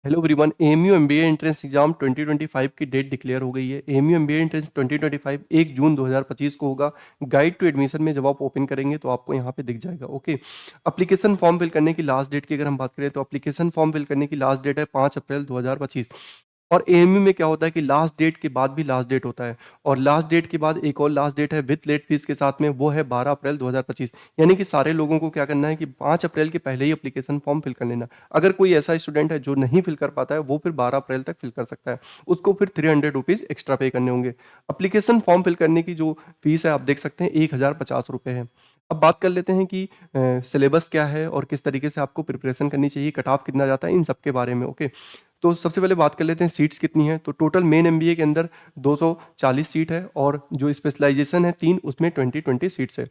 Hello everyone. AMU MBA entrance exam 2025 की date declare हो गई है। एएमयू एमबीए एंट्रेंस 2025 1 जून 2025 को होगा। गाइड टू एडमिशन में जब आप ओपन करेंगे तो आपको यहाँ पे दिख जाएगा। ओके, एप्लीकेशन फॉर्म फिल करने की लास्ट डेट की अगर हम बात करें तो एप्लीकेशन फॉर्म फिल करने की लास्ट डेट है 5 अप्रैल 2025। और एएमयू में क्या होता है कि लास्ट डेट के बाद भी लास्ट डेट होता है, और लास्ट डेट के बाद एक और लास्ट डेट है विथ लेट फीस के साथ में, वो है 12 अप्रैल 2025। यानी कि सारे लोगों को क्या करना है कि 5 अप्रैल के पहले ही एप्लीकेशन फॉर्म फिल कर लेना। अगर कोई ऐसा स्टूडेंट है जो नहीं फिल कर पाता है, वो फिर 12 अप्रैल तक फिल कर सकता है। उसको फिर 300 रुपीज़ एक्स्ट्रा पे करने होंगे। एप्लीकेशन फॉर्म फिल करने की जो फीस है आप देख सकते हैं 1050 रुपये है। अब बात कर लेते हैं कि सिलेबस क्या है और किस तरीके से आपको प्रिपरेशन करनी चाहिए, कट ऑफ कितना जाता है, इन सब के बारे में। ओके, तो सबसे पहले बात कर लेते हैं सीट्स कितनी हैं। तो टोटल मेन एमबीए के अंदर 240 सीट है, और जो स्पेशलाइजेशन है 3, उसमें 20-20 सीट्स है।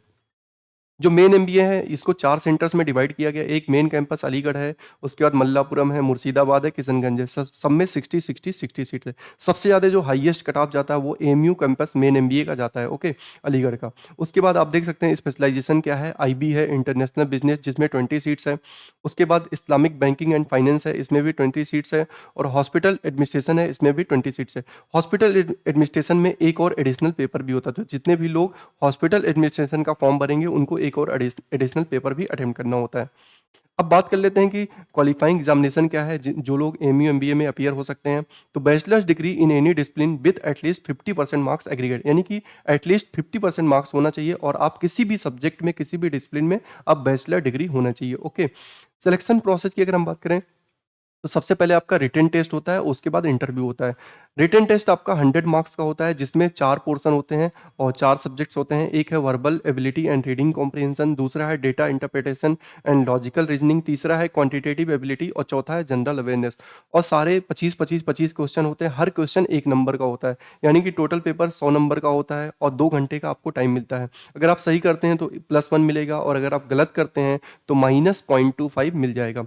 जो मेन एमबीए है इसको 4 सेंटर्स में डिवाइड किया गया। एक मेन कैंपस अलीगढ़ है, उसके बाद मल्लापुरम है, मुर्शिदाबाद है, किशनगंज है। सब में 60 सीट है। सबसे ज़्यादा जो हाईएस्ट कट ऑफ जाता है वो एएमयू कैंपस मेन एमबीए का जाता है। ओके, अलीगढ़ का। उसके बाद आप देख सकते हैं स्पेशलाइजेशन क्या है। आईबी है, इंटरनेशनल बिजनेस, जिसमें 20 सीट्स है। उसके बाद इस्लामिक बैंकिंग एंड फाइनेंस है, इसमें भी 20 सीट्स है। और हॉस्पिटल एडमिनिस्ट्रेशन है, इसमें भी 20 सीट्स है। हॉस्पिटल एडमिनिस्ट्रेशन में एक और एडिशनल पेपर भी होता है, तो जितने भी लोग हॉस्पिटल एडमिनिस्ट्रेशन का फॉर्म भरेंगे उनको एक और एडिशनल पेपर भी अटेम्प्ट करना होता है। अब बात कर लेते हैं कि क्वालिफाइंग एग्जामिनेशन क्या है, जो लोग एमयू एमबीए में अपीयर हो सकते हैं। तो bachelors degree in any discipline with at least 50% marks aggregate, यानी कि एटलीस्ट 50% मार्क्स होना चाहिए, और आप किसी भी सब्जेक्ट में, किसी भी डिसिप्लिन में आप बैचलर डिग्री होना चाहिए। ओके, सिलेक्शन प्रोसेस की अगर हम बात करें तो सबसे पहले आपका रिटन टेस्ट होता है, उसके बाद इंटरव्यू होता है। रिटन टेस्ट आपका 100 मार्क्स का होता है, जिसमें 4 पोर्शन होते हैं और 4 सब्जेक्ट्स होते हैं। एक है verbal ability and reading comprehension, दूसरा है data interpretation and logical reasoning, तीसरा है क्वांटिटेटिव एबिलिटी, और चौथा है जनरल अवेयरनेस। और सारे 25-25-25 क्वेश्चन होते हैं। हर क्वेश्चन 1 नंबर का होता है, यानी कि टोटल पेपर 100 नंबर का होता है, और 2 घंटे का आपको टाइम मिलता है। अगर आप सही करते हैं तो +1 मिलेगा, और अगर आप गलत करते हैं तो -0.25 मिल जाएगा।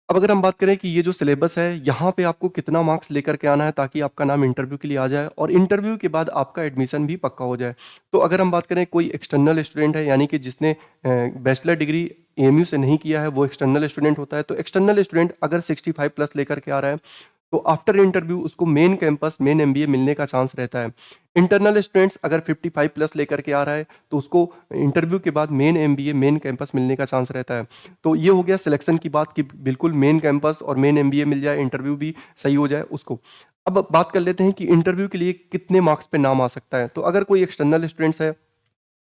अब अगर हम बात करें कि ये जो सिलेबस है, यहाँ पे आपको कितना मार्क्स लेकर के आना है ताकि आपका नाम इंटरव्यू के लिए आ जाए, और इंटरव्यू के बाद आपका एडमिशन भी पक्का हो जाए। तो अगर हम बात करें कोई एक्सटर्नल स्टूडेंट है, यानी कि जिसने बैचलर डिग्री एएमयू से नहीं किया है, वो एक्सटर्नल स्टूडेंट होता है। तो एक्सटर्नल स्टूडेंट अगर 65 प्लस लेकर के आ रहा है, तो आफ्टर इंटरव्यू उसको मेन कैंपस मेन एमबीए मिलने का चांस रहता है। इंटरनल स्टूडेंट्स अगर 55 प्लस लेकर के आ रहा है, तो उसको इंटरव्यू के बाद मेन एमबीए मेन कैंपस मिलने का चांस रहता है। तो ये हो गया सिलेक्शन की बात कि बिल्कुल मेन कैंपस और मेन एमबीए मिल जाए, इंटरव्यू भी सही हो जाए उसको। अब बात कर लेते हैं कि इंटरव्यू के लिए कितने मार्क्स पे नाम आ सकता है। तो अगर कोई एक्सटर्नल स्टूडेंट्स है,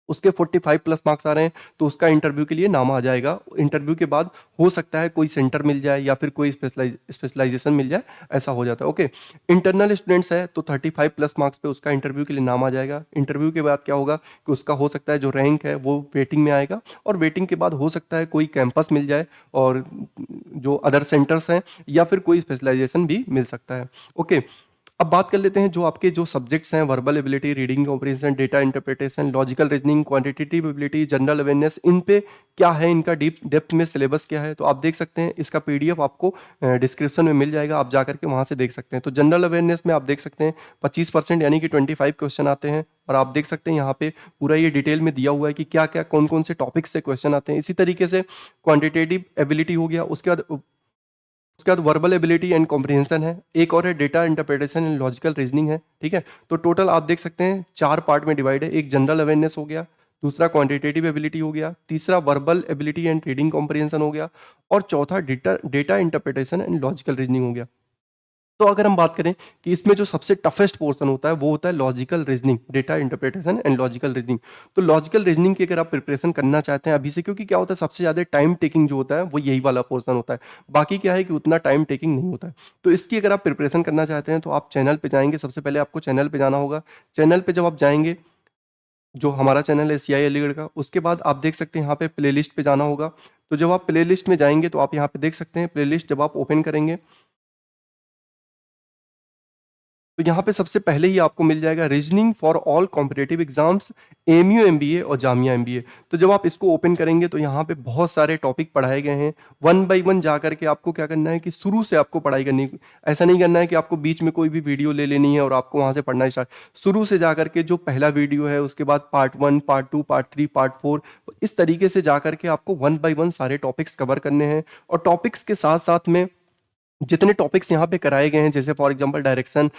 उसके 45 प्लस मार्क्स आ रहे हैं, तो उसका इंटरव्यू के लिए नाम आ जाएगा। इंटरव्यू के बाद हो सकता है कोई सेंटर मिल जाए या फिर कोई स्पेशलाइजेशन मिल जाए, ऐसा हो जाता है। ओके, इंटरनल स्टूडेंट्स है तो 35 प्लस मार्क्स पे उसका इंटरव्यू के लिए नाम आ जाएगा। इंटरव्यू के बाद क्या होगा कि उसका हो सकता है जो रैंक है वो वेटिंग में आएगा, और वेटिंग के बाद हो सकता है कोई कैंपस मिल जाए, और जो अदर सेंटर्स हैं, या फिर कोई स्पेशलाइजेशन भी मिल सकता है। ओके, अब बात कर लेते हैं जो आपके जो सब्जेक्ट्स हैं, verbal ability, reading comprehension, data interpretation, logical reasoning, quantitative ability, general awareness, इन पे क्या है, इनका डीप डेप्थ में सिलेबस क्या है। तो आप देख सकते हैं, इसका पीडीएफ आपको डिस्क्रिप्शन में मिल जाएगा, आप जाकर के वहाँ से देख सकते हैं। तो जनरल अवेयरनेस में आप देख सकते हैं 25% यानी कि 25 क्वेश्चन आते हैं, और आप देख सकते हैं यहाँ पे पूरा ये डिटेल में दिया हुआ है कि क्या क्या कौन कौन से टॉपिक से क्वेश्चन आते हैं। इसी तरीके से क्वांटिटेटिव एबिलिटी हो गया, उसके बाद वर्बल एबिलिटी एंड कॉम्प्रिहेंशन है, एक और है data interpretation and logical reasoning है। ठीक है, तो टोटल आप देख सकते हैं 4 पार्ट में डिवाइड है। एक जनरल अवेयरनेस हो गया, दूसरा क्वांटिटेटिव एबिलिटी हो गया, तीसरा verbal ability and reading comprehension हो गया, और चौथा data data interpretation and logical reasoning हो गया। तो अगर हम बात करें कि इसमें जो सबसे टफेस्ट पोर्शन होता है वो होता है logical reasoning, data interpretation and logical reasoning. तो लॉजिकल रीजनिंग की अगर आप प्रिपरेशन करना चाहते हैं अभी से, क्योंकि क्या होता है सबसे ज़्यादा टाइम टेकिंग जो होता है वो यही वाला पोर्शन होता है। बाकी क्या है कि उतना टाइम टेकिंग नहीं होता है। तो इसकी अगर आप प्रिपरेशन करना चाहते हैं तो आप चैनल पे जाएंगे, सबसे पहले आपको चैनल पे जाना होगा। चैनल पे जब आप जाएंगे, जो हमारा चैनल है सीआई अलीगढ़ का, उसके बाद आप देख सकते हैं यहाँ पे प्लेलिस्ट पे जाना होगा। तो जब आप प्लेलिस्ट में जाएंगे तो आप यहाँ पे देख सकते हैं प्लेलिस्ट, जब आप ओपन करेंगे तो यहाँ पे सबसे पहले ही आपको मिल जाएगा reasoning for all competitive exams, MU MBA और जामिया एमबीए। तो जब आप इसको ओपन करेंगे तो यहाँ पे बहुत सारे टॉपिक पढ़ाए गए हैं। वन बाय वन जा करके आपको क्या करना है कि शुरू से आपको पढ़ाई करनी। ऐसा नहीं करना है कि आपको बीच में कोई भी वीडियो ले लेनी है और आपको वहाँ से पढ़ना स्टार्ट। शुरू से जा करके जो पहला वीडियो है, उसके बाद पार्ट 1, पार्ट 2, पार्ट 3, पार्ट 4, इस तरीके से जा करके आपको वन बाय वन सारे टॉपिक्स कवर करने हैं। और टॉपिक्स के साथ साथ में जितने टॉपिक्स यहाँ पे कराए गए हैं, जैसे फॉर एग्जांपल डायरेक्शन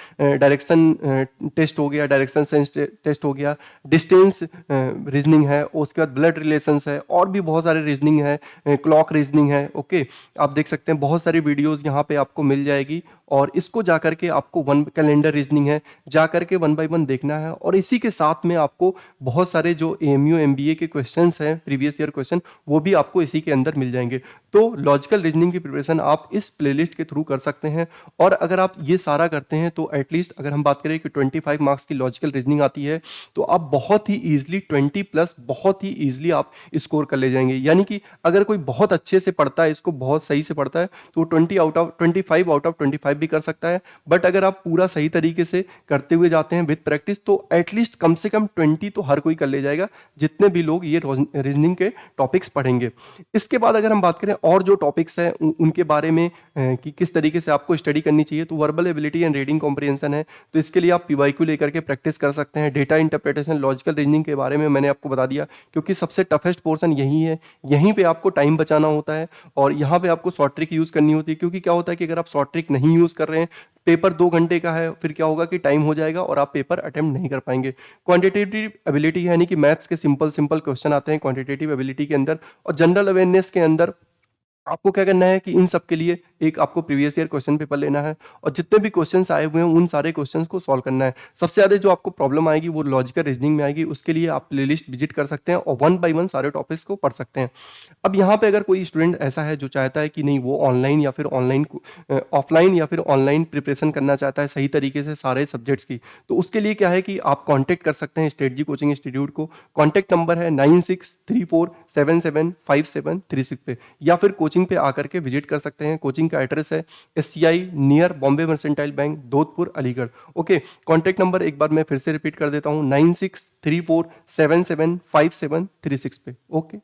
टेस्ट हो गया, डायरेक्शन सेंस टेस्ट हो गया, डिस्टेंस रीजनिंग है, उसके बाद ब्लड रिलेशंस है, और भी बहुत सारे रीजनिंग है, क्लॉक रीजनिंग है। ओके, आप देख सकते हैं बहुत सारी वीडियोस यहाँ पे आपको मिल जाएगी, और इसको जा करके आपको वन कैलेंडर रीजनिंग है, जा करके वन बाय वन देखना है। और इसी के साथ में आपको बहुत सारे जो एएमयू एमबीए के क्वेश्चंस हैं, प्रीवियस ईयर क्वेश्चन, वो भी आपको इसी के अंदर मिल जाएंगे। तो लॉजिकल रीजनिंग की प्रिपरेशन आप इस प्लेलिस्ट के थ्रू कर सकते हैं। और अगर आप ये सारा करते हैं तो एटलीस्ट अगर हम बात करें कि 25 मार्क्स की लॉजिकल रीजनिंग आती है, तो आप बहुत ही ईजिली 20 प्लस बहुत ही ईजिली आप स्कोर कर ले जाएंगे। यानी कि अगर कोई बहुत अच्छे से पढ़ता है, इसको बहुत सही से पढ़ता है, तो 25 आउट ऑफ 25 भी कर सकता है। बट अगर आप पूरा सही तरीके से करते हुए जाते हैं विद प्रैक्टिस, तो एटलीस्ट कम से कम 20 तो हर कोई कर ले जाएगा, जितने भी लोग ये रीजनिंग के टॉपिक्स पढ़ेंगे। इसके बाद अगर हम बात करें और जो टॉपिक्स हैं उनके बारे में, कि किस तरीके से आपको स्टडी करनी चाहिए, तो verbal ability and reading comprehension है। तो इसके लिए आप पीवाईक्यू लेकर के प्रैक्टिस कर सकते हैं। डेटा इंटरप्रिटेशन, लॉजिकल रीजनिंग के बारे में मैंने आपको बता दिया, क्योंकि सबसे टफेस्ट पोर्शन यही है। यहीं पे आपको टाइम बचाना होता है, और यहाँ पे आपको शॉर्ट ट्रिक यूज करनी होती है। क्योंकि क्या होता है कि अगर आप शॉर्ट ट्रिक नहीं यूज कर रहे हैं, पेपर 2 घंटे का है, फिर क्या होगा कि टाइम हो जाएगा और आप पेपर अटेम्प्ट नहीं कर पाएंगे। क्वांटिटेटिव एबिलिटी यानी कि मैथ्स के सिंपल सिंपल क्वेश्चन आते हैं क्वांटिटेटिव एबिलिटी के अंदर, और जनरल अवेयरनेस के अंदर आपको क्या करना है कि इन सब के लिए एक आपको प्रीवियस ईयर क्वेश्चन पेपर लेना है, और जितने भी क्वेश्चंस आए हुए हैं उन सारे क्वेश्चंस को सॉल्व करना है। सबसे ज़्यादा जो आपको प्रॉब्लम आएगी वो लॉजिकल रीजनिंग में आएगी। उसके लिए आप प्लेलिस्ट विजिट कर सकते हैं और वन बाय वन सारे टॉपिक्स को पढ़ सकते हैं। अब यहाँ पे अगर कोई स्टूडेंट ऐसा है जो चाहता है कि नहीं, वो ऑनलाइन या फिर ऑफलाइन या फिर ऑनलाइन प्रिपरेशन करना चाहता है सही तरीके से सारे सब्जेक्ट्स की, तो उसके लिए क्या है कि आप कॉन्टैक्ट कर सकते हैं स्ट्रेटजी कोचिंग इंस्टीट्यूट को। कॉन्टैक्ट नंबर है 9634775736 पे, या फिर कोचिंग पे आकर के विजिट कर सकते हैं। कोचिंग का एड्रेस है SCI near Bombay mercantile bank, Dodhpur, Aligarh. Okay, contact number एक बार मैं फिर से रिपीट कर देता हूँ, 9634775736 पे। ओके।